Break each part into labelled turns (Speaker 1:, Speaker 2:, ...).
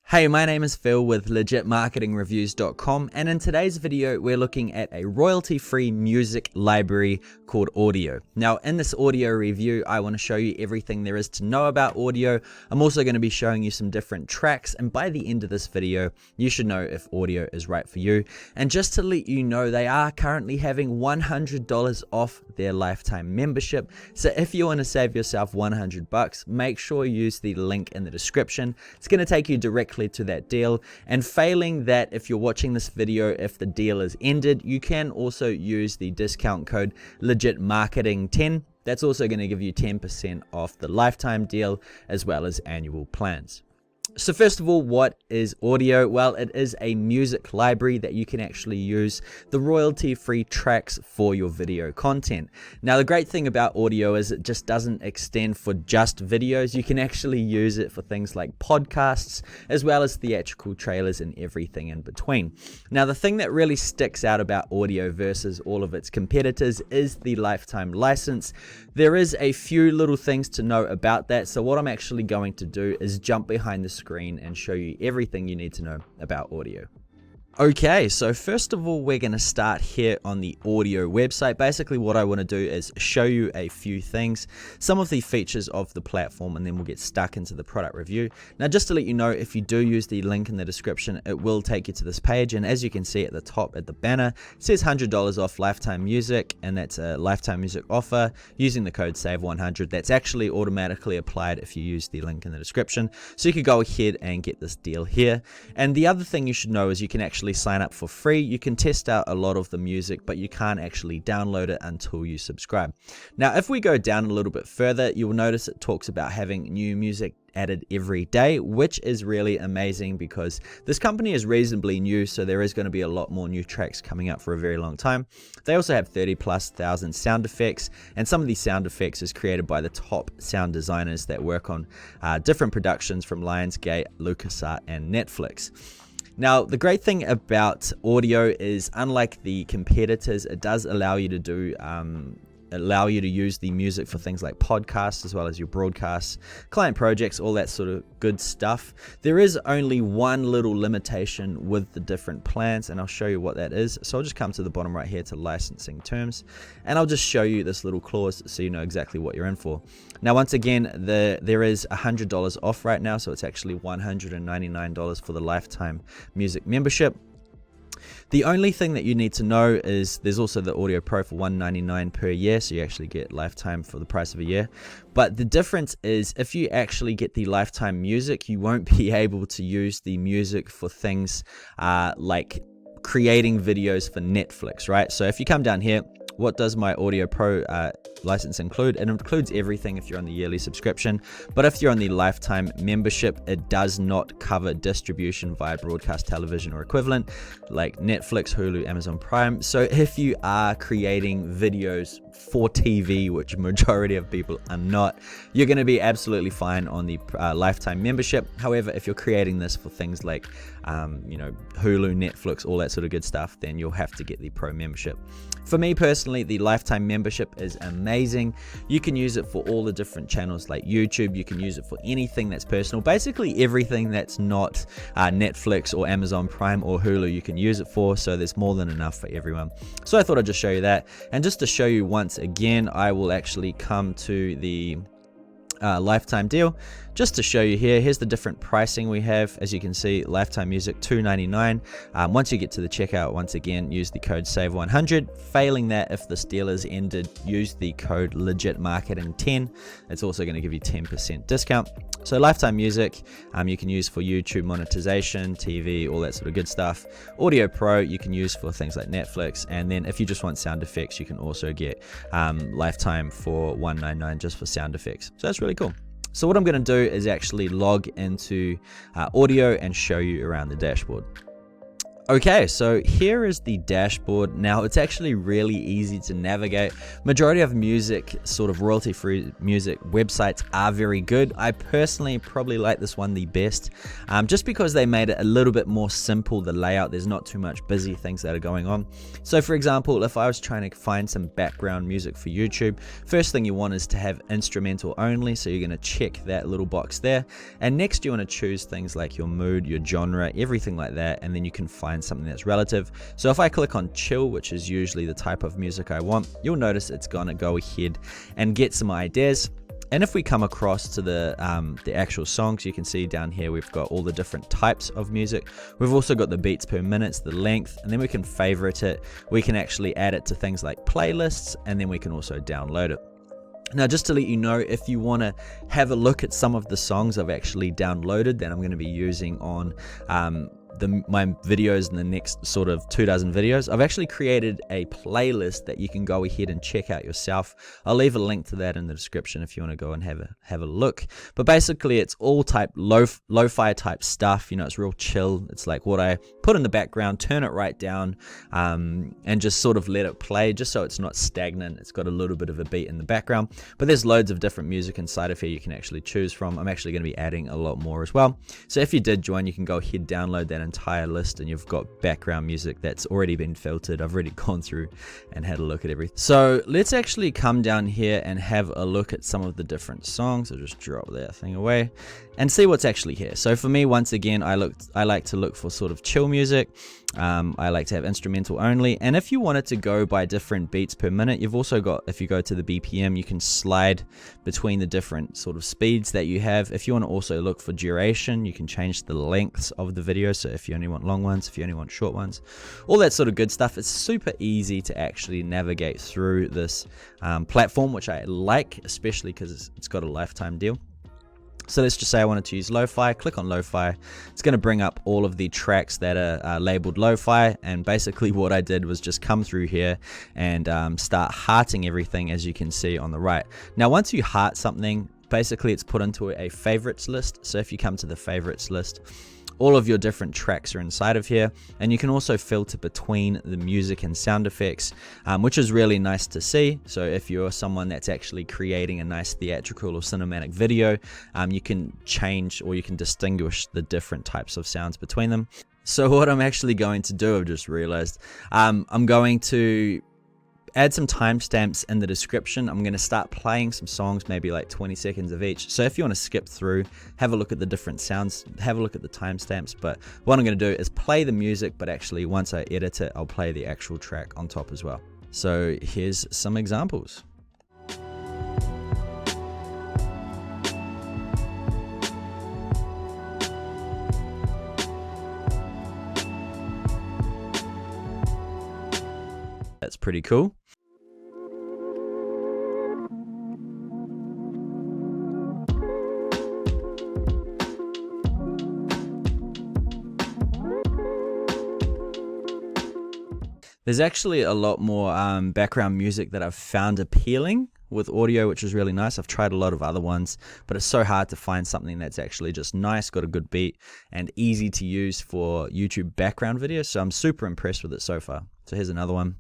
Speaker 1: Hey, my name is Phil with legitmarketingreviews.com, and in today's video we're looking at a royalty-free music library called Audiio. Now in this Audiio review I want to show you everything there is to know about Audiio. I'm also going to be showing you some different tracks, and by the end of this video you should know if Audiio is right for you. And just to let you know, they are currently having $100 off their lifetime membership, so if you want to save yourself $100, make sure you use the link in the description. It's going to take you directly to that deal, and failing that, if you're watching this video, if the deal is ended, you can also use the discount code legitmarketing10. That's also going to give you 10% off the lifetime deal as well as annual plans. So first of all, what is Audiio? Well, it is a music library that you can actually use the royalty-free tracks for your video content. Now, the great thing about Audiio is it just doesn't extend for just videos. You can actually use it for things like podcasts, as well as theatrical trailers and everything in between. Now, the thing that really sticks out about Audiio versus all of its competitors is the lifetime license. There is a few little things to know about that, so what I'm actually going to do is jump behind the screen and show you everything you need to know about Audiio. Okay, so first of all, we're going to start here on the Audiio website. Basically, what I want to do is show you a few things, some of the features of the platform, and then we'll get stuck into the product review. Now, just to let you know, if you do use the link in the description, it will take you to this page, and as you can see at the top at the banner, it says $100 off lifetime music, and that's a lifetime music offer using the code SAVE100. That's actually automatically applied if you use the link in the description, so you could go ahead and get this deal here. And the other thing you should know is you can actually sign up for free. You can test out a lot of the music, but you can't actually download it until you subscribe. Now, if we go down a little bit further, you will notice it talks about having new music added every day, which is really amazing because this company is reasonably new, so there is going to be a lot more new tracks coming up for a very long time. They also have 30,000+ sound effects, and some of these sound effects is created by the top sound designers that work on different productions from Lionsgate, LucasArts, and Netflix. Now, the great thing about Audiio is, unlike the competitors, it does allow you to use the music for things like podcasts, as well as your broadcasts, client projects, all that sort of good stuff. There is only one little limitation with the different plans, and I'll show you what that is. So I'll just come to the bottom right here to licensing terms, and I'll just show you this little clause so you know exactly what you're in for. Now, once again, there is $100 off right now, so it's actually $199 for the lifetime music membership. The only thing that you need to know is there's also the Audiio Pro for $199 per year, so you actually get lifetime for the price of a year. But the difference is, if you actually get the lifetime music, you won't be able to use the music for things like creating videos for Netflix, right? So if you come down here, what does my Audiio Pro license include? It includes everything if you're on the yearly subscription, but if you're on the lifetime membership, it does not cover distribution via broadcast television or equivalent like Netflix, Hulu, Amazon Prime. So if you are creating videos for TV, which majority of people are not, you're going to be absolutely fine on the lifetime membership. However, if you're creating this for things like Hulu, Netflix, all that sort of good stuff, then you'll have to get the Pro membership. For me personally, the lifetime membership is amazing. You can use it for all the different channels like YouTube. You can use it for anything that's personal. Basically everything that's not Netflix or Amazon Prime or Hulu, you can use it for, so there's more than enough for everyone. So I thought I'd just show you that. And just to show you once again, I will actually come to the lifetime deal just to show you here. Here's the different pricing we have. As you can see, lifetime music $299. Once you get to the checkout, once again, use the code SAVE100. Failing that, if this deal is ended, use the code LEGITMARKETING10. It's also going to give you 10% discount. So lifetime music you can use for YouTube monetization, TV, all that sort of good stuff. Audiio Pro you can use for things like Netflix, and then if you just want sound effects, you can also get lifetime for $199 just for sound effects. So that's really cool. So what I'm going to do is actually log into Audiio and show you around the dashboard. Okay, so here is the dashboard. Now it's actually really easy to navigate. Majority of music, sort of royalty-free music websites are very good. I personally probably like this one the best, just because they made it a little bit more simple, the layout. There's not too much busy things that are going on. So for example, if I was trying to find some background music for YouTube, first thing you want is to have instrumental only. So you're going to check that little box there. And next you want to choose things like your mood, your genre, everything like that. And then you can find something that's relative. So if I click on chill, which is usually the type of music I want, you'll notice it's gonna go ahead and get some ideas. And if we come across to the actual songs, you can see down here we've got all the different types of music. We've also got the beats per minute, the length, and then we can favorite it. We can actually add it to things like playlists, and then we can also download it. Now, just to let you know, if you want to have a look at some of the songs I've actually downloaded that I'm going to be using on my videos in the next sort of 24 videos, I've actually created a playlist that you can go ahead and check out yourself. I'll leave a link to that in the description if you want to go and have a look. But basically it's all type lo-fi type stuff. You know, it's real chill. It's like what I put in the background, turn it right down, and just sort of let it play, just so it's not stagnant. It's got a little bit of a beat in the background, but there's loads of different music inside of here you can actually choose from. I'm actually going to be adding a lot more as well. So if you did join, you can go ahead, download that entire list, and you've got background music that's already been filtered. I've already gone through and had a look at everything. So let's actually come down here and have a look at some of the different songs. I'll just drop that thing away and see what's actually here. So for me, once again, I like to look for sort of chill music. I like to have instrumental only, and if you wanted to go by different beats per minute, you've also got, if you go to the BPM, you can slide between the different sort of speeds that you have. If you want to also look for duration, you can change the lengths of the video. So if you only want long ones, if you only want short ones, all that sort of good stuff. It's super easy to actually navigate through this platform, which I like, especially because it's got a lifetime deal. So let's just say I wanted to use lo-fi, click on lo-fi. It's going to bring up all of the tracks that are labeled lo-fi, and basically what I did was just come through here and start hearting everything, as you can see on the right. Now once you heart something, basically it's put into a favorites list. So if you come to the favorites list, all of your different tracks are inside of here, and you can also filter between the music and sound effects, which is really nice to see. So if you're someone that's actually creating a nice theatrical or cinematic video, you can change, or you can distinguish the different types of sounds between them. So what I'm actually going to do, I've just realized, I'm going to add some timestamps in the description. I'm going to start playing some songs, maybe like 20 seconds of each. So if you want to skip through, have a look at the different sounds, have a look at the timestamps. But what I'm going to do is play the music, but actually once I edit it, I'll play the actual track on top as well. So here's some examples. That's pretty cool. There's actually a lot more background music that I've found appealing with audio, which is really nice. I've tried a lot of other ones, but it's so hard to find something that's actually just nice, got a good beat, and easy to use for YouTube background videos. So I'm super impressed with it so far. So here's another one.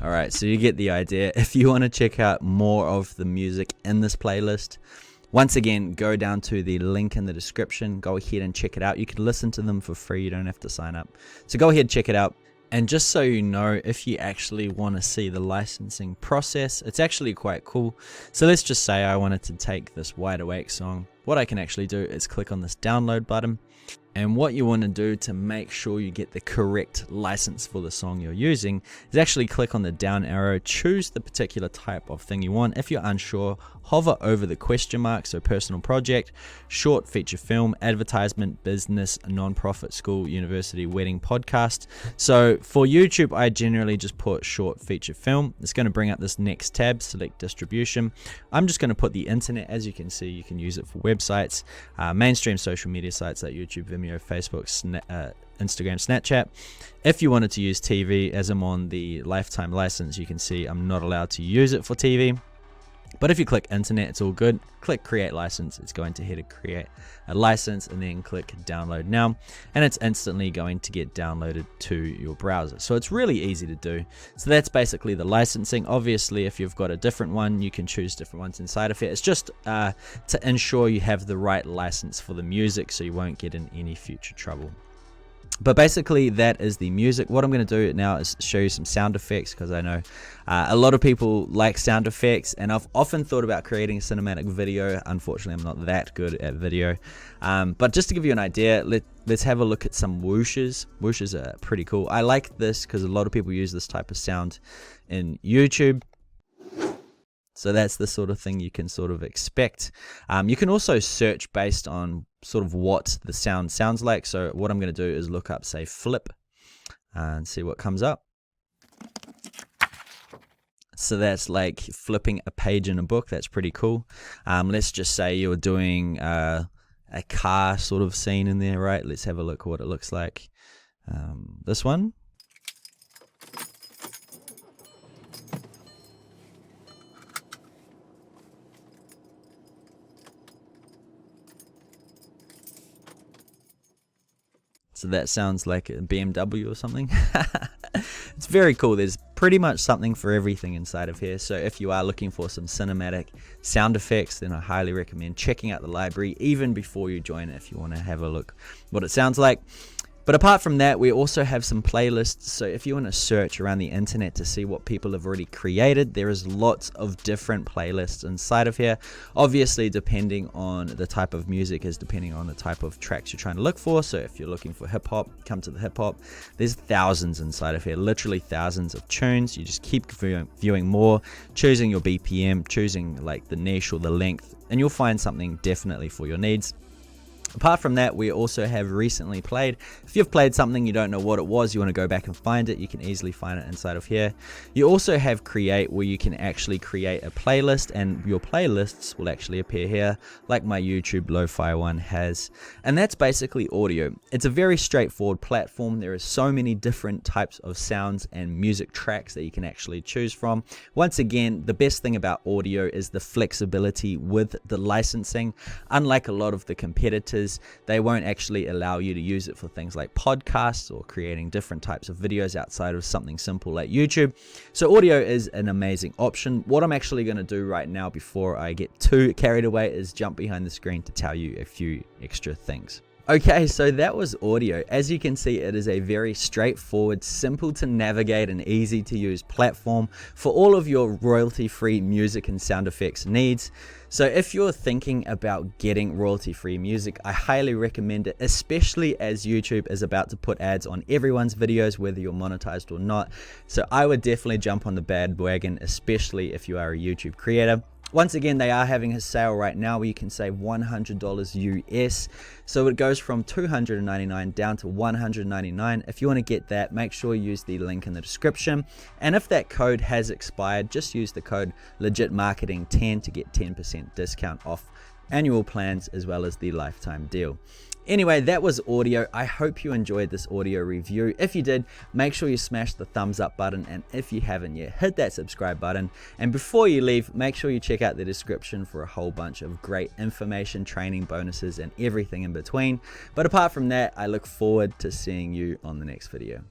Speaker 1: Alright, so you get the idea. If you want to check out more of the music in this playlist, once again, go down to the link in the description, go ahead and check it out. You can listen to them for free, you don't have to sign up. So go ahead, check it out. And just so you know, if you actually want to see the licensing process, it's actually quite cool. So let's just say I wanted to take this Wide Awake song. What I can actually do is click on this download button, And what you want to do to make sure you get the correct license for the song you're using is actually click on the down arrow, choose the particular type of thing you want. If you're unsure, hover over the question mark, so personal project, short feature film, advertisement, business, non-profit, school, university, wedding, podcast. So for YouTube, I generally just put short feature film. It's going to bring up this next tab, select distribution. I'm just going to put the internet. As you can see, you can use it for websites, mainstream social media sites like YouTube, Vimeo, Facebook, Instagram, Snapchat. If you wanted to use TV, as I'm on the lifetime license, you can see I'm not allowed to use it for TV. But if you click internet, it's all good. Click create license. It's going to hit a create a license, and then click download now, and it's instantly going to get downloaded to your browser. So it's really easy to do. So that's basically the licensing. Obviously, if you've got a different one, you can choose different ones inside of it. It's just to ensure you have the right license for the music, so you won't get in any future trouble. But basically, that is the music. What I'm going to do now is show you some sound effects, because I know a lot of people like sound effects, and I've often thought about creating a cinematic video. Unfortunately, I'm not that good at video. But just to give you an idea, let's have a look at some whooshes. Whooshes are pretty cool. I like this because a lot of people use this type of sound in YouTube. So that's the sort of thing you can sort of expect. You can also search based on sort of what the sound sounds like. So what I'm going to do is look up, say, flip, and see what comes up. So that's like flipping a page in a book. That's pretty cool. Let's just say you're doing a car sort of scene in there, right? Let's have a look at what it looks like. This one. So that sounds like a BMW or something. It's very cool. There's pretty much something for everything inside of here. So if you are looking for some cinematic sound effects, then I highly recommend checking out the library even before you join it, if you want to have a look what it sounds like. But apart from that, we also have some playlists. So if you want to search around the internet to see what people have already created, there is lots of different playlists inside of here. Obviously, depending on the type of music is depending on the type of tracks you're trying to look for. So if you're looking for hip hop, come to the hip hop. There's thousands inside of here, literally thousands of tunes. You just keep viewing more, choosing your BPM, choosing like the niche or the length, and you'll find something definitely for your needs. Apart from that, we also have recently played. If you've played something, you don't know what it was, you want to go back and find it, you can easily find it inside of here. You also have create, where you can actually create a playlist, and your playlists will actually appear here, like my YouTube lo-fi one has. And that's basically audio. It's a very straightforward platform. There are so many different types of sounds and music tracks that you can actually choose from. Once again, the best thing about audio is the flexibility with the licensing. Unlike a lot of the competitors, they won't actually allow you to use it for things like podcasts or creating different types of videos outside of something simple like YouTube. So audio is an amazing option. What I'm actually going to do right now before I get too carried away is jump behind the screen to tell you a few extra things. Okay, so that was audio. As you can see, it is a very straightforward, simple to navigate and easy to use platform for all of your royalty-free music and sound effects needs. So if you're thinking about getting royalty-free music, I highly recommend it, especially as YouTube is about to put ads on everyone's videos, whether you're monetized or not. So I would definitely jump on the bandwagon, especially if you are a YouTube creator. Once again, they are having a sale right now where you can save $100 US. So it goes from $299 down to $199. If you want to get that, make sure you use the link in the description. And if that code has expired, just use the code LegitMarketing10 to get 10% discount off annual plans as well as the lifetime deal. Anyway, that was audio. I hope you enjoyed this audio review. If you did, make sure you smash the thumbs up button, and if you haven't yet, hit that subscribe button. And before you leave, make sure you check out the description for a whole bunch of great information, training, bonuses, and everything in between. But apart from that, I look forward to seeing you on the next video.